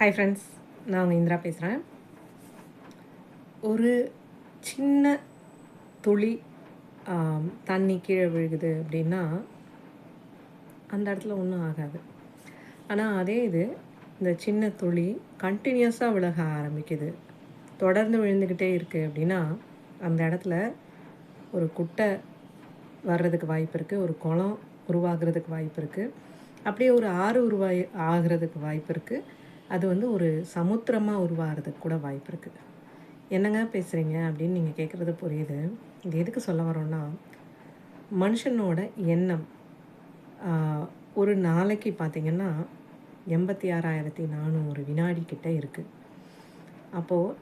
Hi friends, நான் உங்கள் இந்திரா பேசுகிறேன். ஒரு சின்ன துளி தண்ணி கீழே விழுகுது அப்படின்னா அந்த இடத்துல ஒன்றும் ஆகாது. ஆனால் அதே இது இந்த சின்ன துளி கண்டினியூஸாக விலக ஆரம்பிக்குது, தொடர்ந்து விழுந்துக்கிட்டே இருக்குது அப்படின்னா அந்த இடத்துல ஒரு குட்டை வர்றதுக்கு வாய்ப்பு இருக்குது, ஒரு குளம் உருவாகிறதுக்கு வாய்ப்பு இருக்குது, அப்படியே ஒரு ஆறு ஆகிறதுக்கு வாய்ப்பு இருக்குது, அது ஒரு சமுத்திரமாக உருவாகிறதுக்கு கூட வாய்ப்பு இருக்குது. என்னங்க பேசுகிறீங்க அப்படின்னு நீங்கள் கேட்குறது புரியுது. இது எதுக்கு சொல்ல வரோன்னா, மனுஷனோட எண்ணம் ஒரு நாளைக்கு பார்த்திங்கன்னா 86,400 வினாடி கிட்டே இருக்குது. அப்போது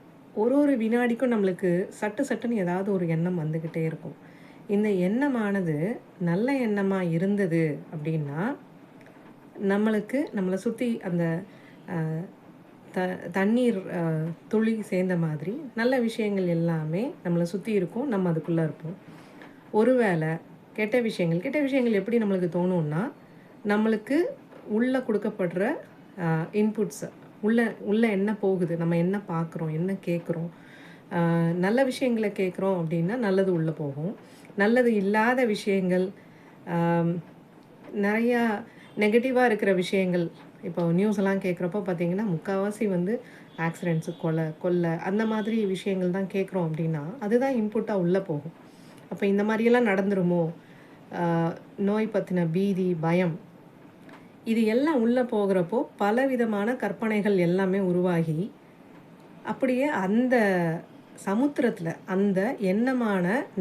ஒரு வினாடிக்கும் நம்மளுக்கு சட்டுன்னு ஏதாவது ஒரு எண்ணம் வந்துக்கிட்டே இருக்கும். இந்த எண்ணமானது நல்ல எண்ணமாக இருந்தது அப்படின்னா நம்மளை சுற்றி அந்த தண்ணீர் துளி சேர்ந்த மாதிரி நல்ல விஷயங்கள் எல்லாமே நம்மளை சுற்றி இருக்கும், நம்ம அதுக்குள்ளே இருப்போம். ஒருவேளை கெட்ட விஷயங்கள் எப்படி நம்மளுக்கு தோணும்னா, நம்மளுக்கு உள்ளே கொடுக்கப்படுற இன்புட்ஸை உள்ளே என்ன போகுது, நம்ம என்ன பார்க்குறோம், என்ன கேட்குறோம். நல்ல விஷயங்களை கேட்குறோம் அப்படின்னா நல்லது உள்ளே போகும். நல்லது இல்லாத விஷயங்கள், நிறையா நெகட்டிவாக இருக்கிற விஷயங்கள், இப்போ நியூஸ் எல்லாம் கேட்குறப்போ பார்த்திங்கன்னா முக்கால்வாசி ஆக்சிடெண்ட்ஸு, கொலை அந்த மாதிரி விஷயங்கள் தான் கேட்குறோம் அப்படின்னா அதுதான் இன்புட்டாக உள்ளே போகும். அப்போ இந்த மாதிரியெல்லாம் நடந்துருமோ, நோய் பற்றின பீதி, பயம், இது எல்லாம் உள்ளே போகிறப்போ பலவிதமான கற்பனைகள் எல்லாமே உருவாகி அப்படியே அந்த சமுத்திரத்தில், அந்த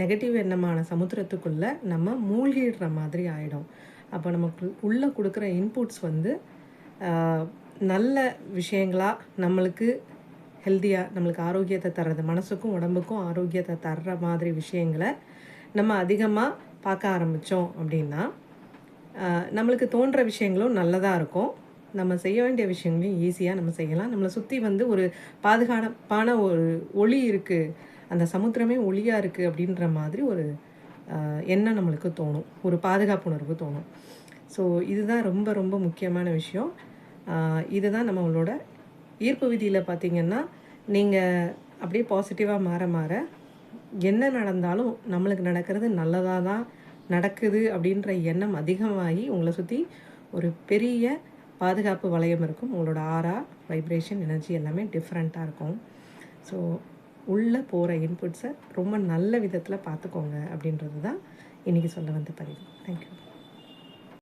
நெகட்டிவ் எண்ணமான சமுத்திரத்துக்குள்ளே நம்ம மூழ்கிடுற மாதிரி ஆகிடும். அப்போ நமக்கு உள்ளே கொடுக்குற இன்புட்ஸ் நல்ல விஷயங்களாக, நம்மளுக்கு ஹெல்த்தியாக, நம்மளுக்கு ஆரோக்கியத்தை தர்றது, மனசுக்கும் உடம்புக்கும் ஆரோக்கியத்தை தர்ற மாதிரி விஷயங்களை நம்ம அதிகமாக பார்க்க ஆரம்பித்தோம் அப்படின்னா நம்மளுக்கு தோன்ற விஷயங்களும் நல்லதாக இருக்கும். நம்ம செய்ய வேண்டிய விஷயங்களையும் ஈஸியாக நம்ம செய்யலாம். நம்மளை சுற்றி ஒரு பாதுகாப்பான ஒரு ஒளி இருக்குது, அந்த சமுத்திரமே ஒளியாக இருக்குது அப்படின்ற மாதிரி ஒரு எண்ணம் நம்மளுக்கு தோணும், ஒரு பாதுகாப்புணர்வு தோணும். ஸோ இதுதான் ரொம்ப ரொம்ப முக்கியமான விஷயம். இதுதான் நம்மளோட ஈர்ப்பு விதியில் பார்த்திங்கன்னா, நீங்கள் அப்படியே பாசிட்டிவாக மாற என்ன நடந்தாலும் நம்மளுக்கு நடக்கிறது நல்லதாக தான் நடக்குது அப்படின்ற எண்ணம் அதிகமாகி உங்களை சுற்றி ஒரு பெரிய பாதுகாப்பு வளையம் இருக்கும். உங்களோட ஆரா, வைப்ரேஷன், எனர்ஜி எல்லாமே டிஃப்ரெண்ட்டாக இருக்கும். ஸோ உள்ளே போகிற இன்புட்ஸை ரொம்ப நல்ல விதத்தில் பார்த்துக்கோங்க அப்படின்றது தான் இன்றைக்கி சொல்ல வந்த பதிவு. தேங்க்யூ.